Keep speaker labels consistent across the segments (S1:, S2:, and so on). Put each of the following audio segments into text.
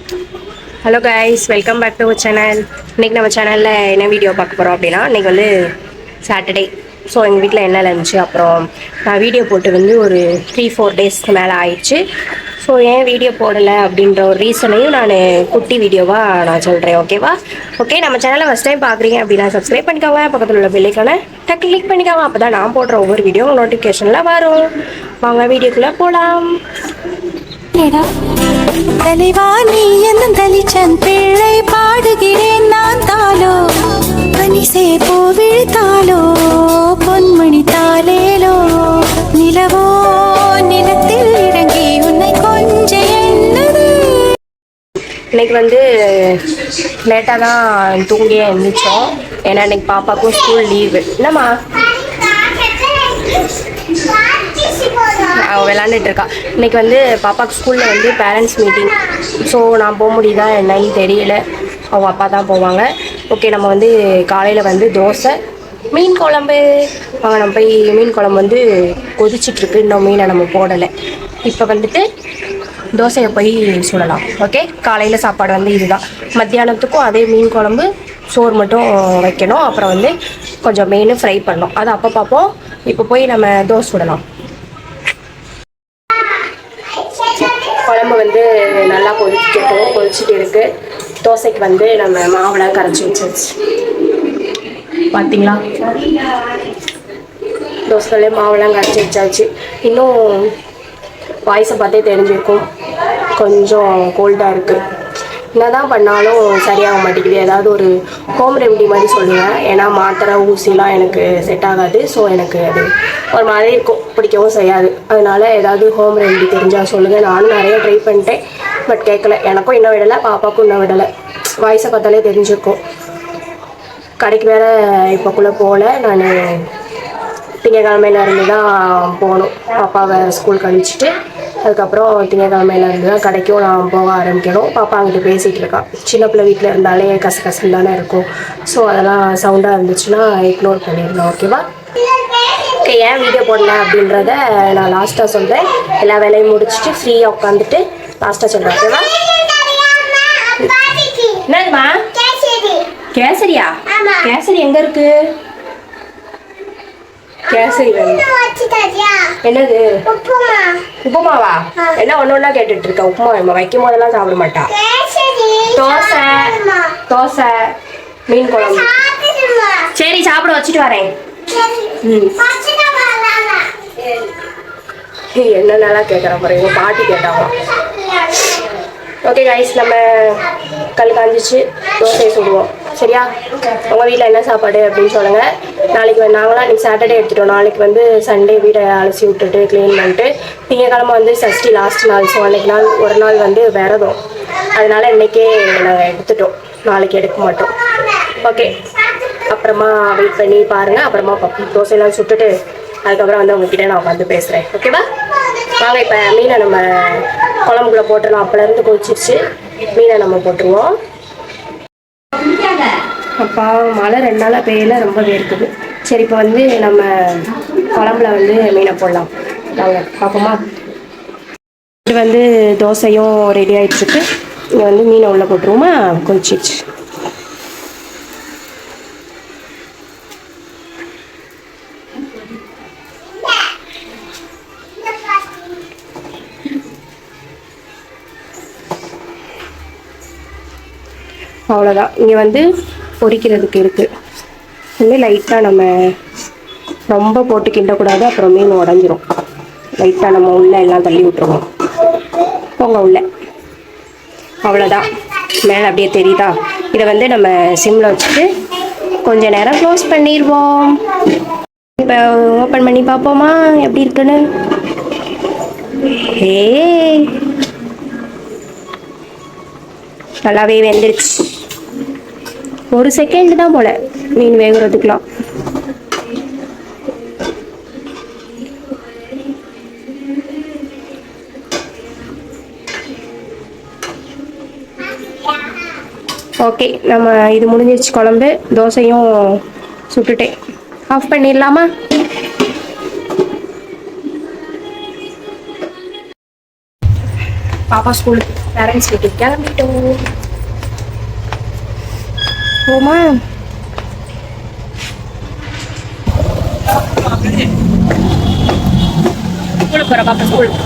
S1: Hello guys, welcome back to our channel. இன்றைக்கி நம்ம சேனலில் என்ன வீடியோ பார்க்க போகிறோம் அப்படின்னா, இன்றைக்கி வந்து சாட்டர்டே. ஸோ எங்கள் வீட்டில் என்ன லஞ்சு, அப்புறம் நான் வீடியோ போட்டு வந்து ஒரு 3-4 டேஸ்க்கு மேலே ஆயிடுச்சு. ஸோ ஏன் வீடியோ போடலை அப்படின்ற ஒரு ரீசனையும் நான் குட்டி வீடியோவாக நான் சொல்கிறேன். ஓகேவா? ஓகே, நம்ம சேனலை ஃபஸ்ட் டைம் பார்க்குறீங்க அப்படின்னா சப்ஸ்கிரைப் பண்ணிக்கோங்க. பக்கத்தில் உள்ள பெல்லைக்கான டக்கு கிளிக் பண்ணிக்கோங்க. அப்போ தான் நான் போடுற ஒவ்வொரு வீடியோ நோட்டிஃபிகேஷனில் வரும். வாங்க வீடியோக்குள்ளே போகலாம்.
S2: தலைவா நீ என்னும் தலிச்சன் பிள்ளை பாடுகிறேன் நான் தாலோ பனிசே போ விழுத்தாலோ பொன்மணி தாலேலோ நிலவோ நிலத்தில் இறங்கி உன்னை கொஞ்ச என்னது.
S1: இன்னைக்கு வந்து லேட்டாக தான் தூங்கியே எழுந்திரிச்சோம். ஏன்னா இன்னைக்கு பாப்பாவுக்கும் ஸ்கூல் லீவு. என்னம்மா அவள் விளாண்டுட்டு இருக்கா. இன்னைக்கு வந்து பாப்பாவுக்கு ஸ்கூலில் வந்து பேரண்ட்ஸ் மீட்டிங். ஸோ நான் போக முடியுதா என்னன்னு தெரியல. அவங்க அப்பா தான் போவாங்க. ஓகே, நம்ம வந்து காலையில் வந்து தோசை மீன் குழம்பு. அவங்க நம்ம போய் மீன் குழம்பு வந்து கொதிச்சிட்ருக்கு. இன்னும் மீனை நம்ம போடலை. இப்போ வந்துட்டு தோசையை போய் சுடலாம். ஓகே, காலையில் சாப்பாடு வந்து இதுதான். மத்தியானத்துக்கும் அதே மீன் குழம்பு, சோறு மட்டும் வைக்கணும். அப்புறம் வந்து கொஞ்சம் மீன் ஃப்ரை பண்ணணும். அது அப்போ பார்ப்போம். இப்போ போய் நம்ம தோசை சுடலாம். குழம்பு வந்து நல்லா கொதிச்சுட்டு இருக்கு. தோசைக்கு வந்து நம்ம மாவுலாம் கரைச்சி வச்சாச்சு. பார்த்தீங்களா, தோசைகளே மாவுலாம் கரைச்சி வச்சாச்சு. இன்னும் வாய்ஸை பார்த்தே தெரிஞ்சிருக்கும், கொஞ்சம் கோல்டாக இருக்குது. என்ன தான் பண்ணாலும் சரியாக மாட்டேங்குது. ஏதாவது ஒரு ஹோம் ரெமெடி மாதிரி சொல்லுவேன். ஏன்னா மாத்திரை ஊசிலாம் எனக்கு செட் ஆகாது. ஸோ எனக்கு அது ஒரு மாதிரி இருக்கும், பிடிக்கவும் செய்யாது. அதனால ஏதாவது ஹோம் ரெமெடி தெரிஞ்சால் சொல்லுங்கள். நானும் நிறைய ட்ரை பண்ணிட்டேன், பட் கேட்கல. எனக்கும் இன்னும் விடலை, பாப்பாவுக்கும் இன்னும் விடலை. வாய்ஸை பார்த்தாலே தெரிஞ்சிருக்கும். கடைக்கு வேறு இப்போக்குள்ளே போகல. நான் திங்கக்கிழமையிலேருந்து தான் போகணும். பாப்பாவை ஸ்கூலுக்கு அனுப்பிச்சிட்டு அதுக்கப்புறம் திங்கக்கிழமையிலேருந்து தான் கடைக்கும் நான் போக ஆரம்பிக்கணும். பாப்பா அங்கிட்ட பேசிகிட்டு இருக்கான். சின்ன பிள்ளை வீட்டில் இருந்தாலே கசகசன்னு தானே இருக்கும். ஸோ அதெல்லாம் சவுண்டாக இருந்துச்சுன்னா இக்னோர் பண்ணிடலாம். ஓகேவா? ஓகே, ஏன் வீடியோ போடல அப்படின்றத நான் லாஸ்ட்டாக சொல்கிறேன். எல்லா வேலையும் முடிச்சுட்டு ஃப்ரீயாக உட்காந்துட்டு லாஸ்ட்டாக சொல்கிறேன். ஓகேவா? என்னதுமா? கேசரியா? கேசரி எங்கே இருக்குது? கேசரி என்னது? உப்புமாவா? என்ன ஒண்ணு கேட்டுட்டு இருக்க? உப்புமா வைக்கும் போதெல்லாம் சாப்பிட மாட்டா. தோசை தோசை மீன் குழம்பு. சரி, சாப்பிட வச்சுட்டு வரேன். என்னென்னலாம் கேட்குற பாருங்க, பாட்டி கேட்டாங்களாம். ஓகே கைஸ், நம்ம கல் காஞ்சிச்சு, தோசையை சுடுவோம். சரியா? உங்கள் வீட்டில் என்ன சாப்பாடு அப்படின்னு சொல்லுங்கள். நாளைக்கு நாங்களாம் இன்றைக்கி சாட்டர்டே எடுத்துட்டோம். நாளைக்கு வந்து சண்டே வீடை அலசி விட்டுட்டு க்ளீன் பண்ணிட்டு திங்கக்கிழமை வந்து சஷ்டி லாஸ்ட் நாள். ஸோ அன்றைக்கி ஒரு நாள் வந்து விரதம். அதனால் இன்றைக்கே நாங்கள் எடுத்துட்டோம். நாளைக்கு எடுக்க மாட்டோம். ஓகே, அப்புறமா வெயிட் பண்ணி பாருங்கள். அப்புறமா தோசையெல்லாம் சுட்டுட்டு அதுக்கப்புறம் வந்து உங்ககிட்ட நான் வந்து பேசுகிறேன். ஓகேவா? வாங்க, இப்போ மீனை நம்ம குழம்புக்குள்ளே போட்டுடலாம். அப்போலேருந்து கொதிச்சிருச்சு. மீனை நம்ம போட்டுருவோம். அப்பா மழை 2 நாளாக பெய்யல, ரொம்ப வேர்க்குது. சரி, இப்போ வந்து நம்ம குழம்புல வந்து மீனை போடலாம். நாங்கள் பார்ப்போமா? இது வந்து தோசையும் ரெடி ஆகிட்டுருக்கு. இங்கே வந்து மீனை உள்ளே போட்டுருவோமா? கொதிச்சிருச்சு. அவ்வளோதான். இங்கே வந்து பொரிக்கிறதுக்கு இருக்குது. இன்னும் லைட்டாக நம்ம ரொம்ப போட்டு கிண்டக்கூடாது, அப்புறம் மீன் உடஞ்சிரும். லைட்டாக நம்ம உள்ளே எல்லாம் தள்ளி விட்டுருவோம். போங்க உள்ள. அவ்வளோதான். மேலே அப்படியே தெரியுதா? இதை வந்து நம்ம சிம்மில் வச்சுட்டு கொஞ்ச நேரம் க்ளோஸ் பண்ணிடுவோம். இப்போ ஓப்பன் பண்ணி பார்ப்போமா எப்படி இருக்குன்னு. நல்லாவே வெந்துருச்சு. 1 செகண்ட் தான் போல மீன் வேகுறதுக்குலாம். ஓகே, நம்ம இது முடிஞ்சிருச்சு. குழம்பு தோசையும் சுட்டுட்டேன். ஆஃப் பண்ணிடலாமா? பாப்பா ஸ்கூலுக்கு பேரண்ட்ஸ் மீட்டிங் கிளம்பிட்டோம். போமா ஸ்கூலுக்கு போகிற பாப்பா ஸ்கூலுக்கு.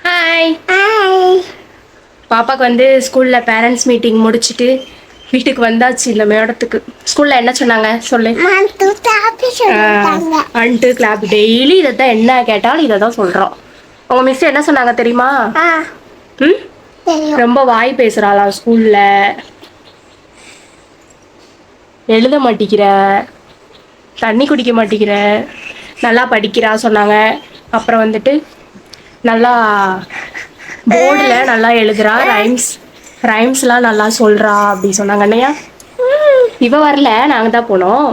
S1: ஹாய். பாப்பாக்கு வந்து ஸ்கூலில் பேரண்ட்ஸ் மீட்டிங் முடிச்சுட்டு வீட்டுக்கு வந்தாச்சு. இந்த மேடத்துக்கு ஸ்கூலில் என்ன சொன்னாங்க சொல்லு. அன்ட்டு கிளாப் டெய்லி இதை தான் என்ன கேட்டாலும் இதை தான் சொல்கிறோம். உங்கள் மிஸ் என்ன சொன்னாங்க தெரியுமா? ம், ரொம்ப வாய் பேசுகிறாளா ஸ்கூலில், எழுத மாட்டிக்கிற, தண்ணி குடிக்க மாட்டிக்கிற, நல்லா படிக்கிறா சொன்னாங்க. அப்புறம் வந்துட்டு நல்லா போர்டில் நல்லா எழுதுறா, ரைம்ஸ்லாம் நல்லா சொல்கிறா அப்படி சொன்னாங்க. அண்ணையா இவ வரல, நாங்கள் தான் போனோம்.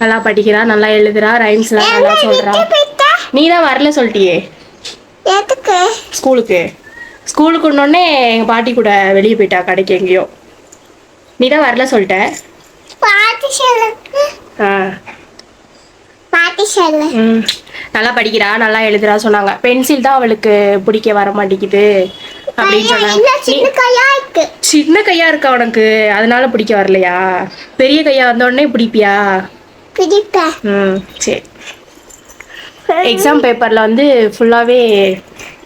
S1: நல்லா படிக்கிறா, நல்லா எழுதுறா, ரைம்ஸ்லாம் நல்லா சொல்கிறா. நீ தான் வரல சொல்லிட்டியே ஸ்கூலுக்கு. ஸ்கூலுக்குன்னொடனே எங்கள் பாட்டி கூட வெளியே போயிட்டா கடைக்கு எங்கேயோ. நீ தான் வரல சொல்லிட்ட. நல்லா படிக்கிறா, நல்லா எழுதுறா சொன்னாங்க. பென்சில் தான் அவளுக்கு பிடிக்க வர மாட்டேங்குது அப்படின்னு சொன்னாங்க. சின்ன கையா இருக்கா உனக்கு, அதனால பிடிக்க வரலையா? பெரிய கையா வந்தோடனே பிடிப்பியா? சரி. எக்ஸாம் பேப்பர்ல வந்து ஃபுல்லாவே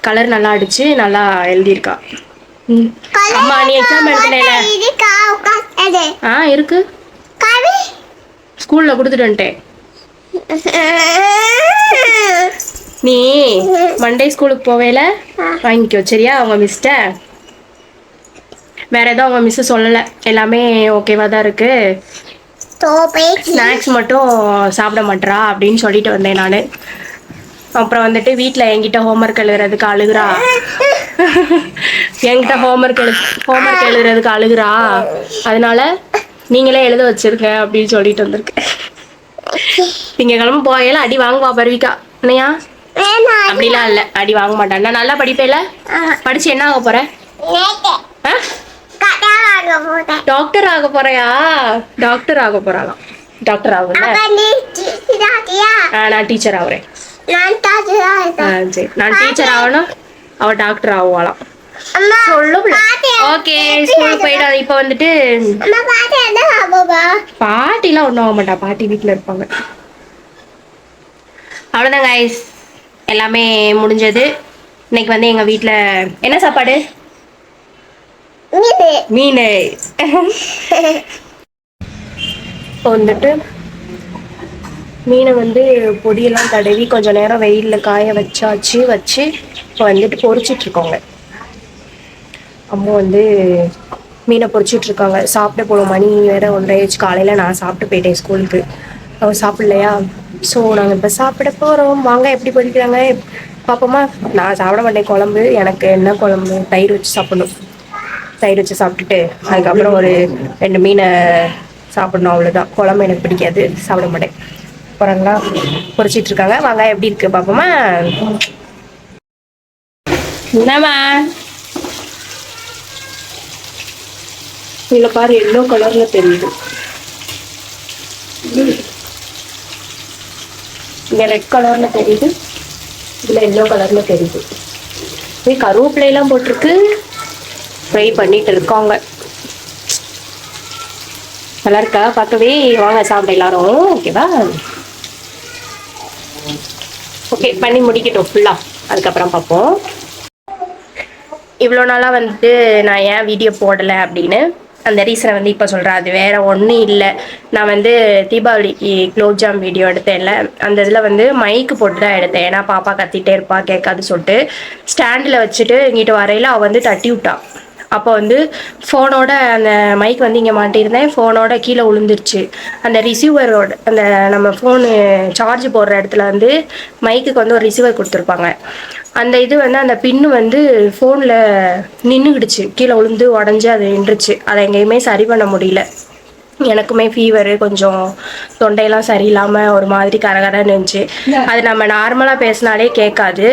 S1: கலர் நல்லா அடிச்சு நல்லா எழுதியிருக்கா. அம்மா நீ எக்ஸாம் எழுதுனேல? இருக்கு, ஸ்கூல்ல கொடுத்துட்டு வந்துட்டேன். நீ மண்டே ஸ்கூலுக்கு போவேல வாங்கிக்கோ சரியா? அவங்க மிஸ்ட்ட வேற ஏதோ அவங்க மிஸ் சொல்லலை, எல்லாமே ஓகேவா தான் இருக்கு. ஸ்நாக்ஸ் மட்டும் சாப்பிட மாட்டா அப்படின்னு சொல்லிட்டு வந்தேன் நான். அப்புறம் வந்துட்டு வீட்டில் என்கிட்ட ஹோம்ஒர்க் எழுதுறதுக்கு அழுகுறா. என்கிட்ட ஹோம்ஒர்க் எழுதுறதுக்கு அழுகுறா, அதனால நீங்களே எழுத வச்சிருக்க அப்படின்னு சொல்லிட்டு வந்திருக்கேன். திங்கக்கிழமை போகையில அடி வாங்குவா பர்விக்கா. இல்லையா? அப்படிலாம் இல்லை, அடி வாங்க மாட்டான். நான் நல்லா படிப்பேல. படிச்சு என்ன ஆக போற? டாக்டர் ஆக போறியா? டாக்டர் ஆக போறாளாம். டாக்டர் ஆகும்ல. நான் டீச்சர் ஆகுறேன். சரி, நான் டீச்சர் ஆகணும், அவ டாக்டர் ஆகுவாளாம். ஓகே, ஸ்கூல் போயிடும். இப்போ வந்துட்டு பாட்டிலாம் ஒன்றும் ஆக மாட்டா, பாட்டி வீட்டில் இருப்பாங்க. அவ்வளோதான் கைஸ், எல்லாமே முடிஞ்சது. இன்னைக்கு வந்து எங்கள் வீட்டில் என்ன சாப்பாடு? மீன். வந்துட்டு மீனை வந்து பொடியெல்லாம் தடவி கொஞ்சம் நேரம் வெயிலில் காய வச்சு இப்போ வந்துட்டு பொரிச்சிட்டு இருக்கோங்க. அம்மா வந்து மீனை பொரிச்சிட்டு இருக்காங்க. சாப்பிட போகணும், மணி வேற 1:30. காலையில் நான் சாப்பிட்டு போயிட்டேன் ஸ்கூலுக்கு, அவன் சாப்பிடலையா. ஸோ நாங்கள் இப்போ சாப்பிட போகிறோம். வாங்க எப்படி பொரிக்கிறாங்க பார்ப்போமா? நான் சாப்பிட மாட்டேன் குழம்பு. எனக்கு என்ன குழம்பு? தயிர் வச்சு சாப்பிடணும். தயிர் வச்சு சாப்பிட்டுட்டு அதுக்கப்புறம் ஒரு 2 மீனை சாப்பிடணும், அவ்வளோதான். குழம்பு எனக்கு பிடிக்காது, சாப்பிட மாட்டேன். போகிறாங்களா? பொரிச்சிட்டு இருக்காங்க. வாங்க எப்படி இருக்கு பார்ப்போமா? என்னம்மா இதில் பாரு, எல்லோ கலர்ல தெரியுது. இங்கே ரெட் கலர்ல தெரியுது, இதில் எல்லோ கலர்ல தெரியுது. இது கருவேப்பிலையெல்லாம் போட்டிருக்கு, ஃப்ரை பண்ணிட்டு இருக்காங்க. நல்லா இருக்கா பார்க்கவே? வாங்க சாப்பிட எல்லாரும். ஓகேவா? ஓகே, பண்ணி முடிக்கட்டும் ஃபுல்லாக, அதுக்கப்புறம் பார்ப்போம். இவ்வளோ நாளாக வந்துட்டு நான் ஏன் வீடியோ போடலை அப்படின்னு அந்த ரீசனை வந்து இப்போ சொல்கிறேன். அது வேறு ஒன்றும் இல்லை. நான் வந்து தீபாவளிக்கு குலோப்ஜாம் வீடியோ எடுத்தேன்ல, அந்த இதில் வந்து மைக்கு போட்டு தான் எடுத்தேன். ஏன்னா பாப்பா கத்திகிட்டே இருப்பா, கேட்காது சொல்லிட்டு ஸ்டாண்டில் வச்சுட்டு இங்கிட்டு வரையில் அவள் வந்து தட்டி விட்டா. அப்போ வந்து ஃபோனோட அந்த மைக் வந்து இங்கே மாட்டியிருந்தேன், ஃபோனோட கீழே விழுந்துருச்சு. அந்த ரிசீவரோட அந்த நம்ம ஃபோனு சார்ஜ் போடுற இடத்துல வந்து மைக்குக்கு வந்து ஒரு ரிசீவர் கொடுத்துருப்பாங்க. அந்த இது வந்து அந்த பின்னு வந்து ஃபோனில் நின்றுக்கிடுச்சு, கீழே விழுந்து உடஞ்சி அது நின்றுச்சு. அதை எங்கேயுமே சரி பண்ண முடியல. எனக்குமே ஃபீவரு, கொஞ்சம் தொண்டையெல்லாம் சரியில்லாமல் ஒரு மாதிரி கரகரன்னு இருந்துச்சு. அது நம்ம நார்மலாக பேசினாலே கேட்காது.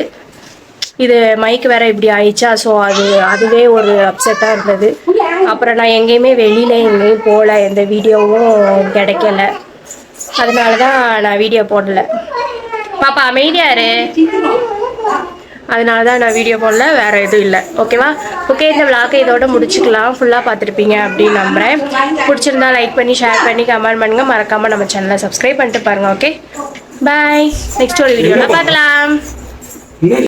S1: இது மைக்கு வேற இப்படி ஆயிடுச்சா, ஸோ அதுவே ஒரு அப்செட்டாக இருந்தது. அப்புறம் நான் எங்கேயுமே வெளியில் எங்கேயும் போகல, எந்த வீடியோவும் கிடைக்கல. அதனால தான் நான் வீடியோ போடல. பாப்பா அமைதியாரு. அதனால தான் நான் வீடியோ போடல, வேறு எதுவும் இல்லை. ஓகேவா? ஓகே, இந்த விளாக்கை இதோட முடிச்சுக்கலாம். ஃபுல்லாக பார்த்துருப்பீங்க அப்படின்னு நம்புகிறேன். பிடிச்சிருந்தா லைக் பண்ணி, ஷேர் பண்ணி, கமெண்ட் பண்ணுங்கள். மறக்காமல் நம்ம சேனலை சப்ஸ்கிரைப் பண்ணிட்டு பாருங்கள். ஓகே, பாய். நெக்ஸ்ட் ஒரு வீடியோவில் பார்க்கலாம்.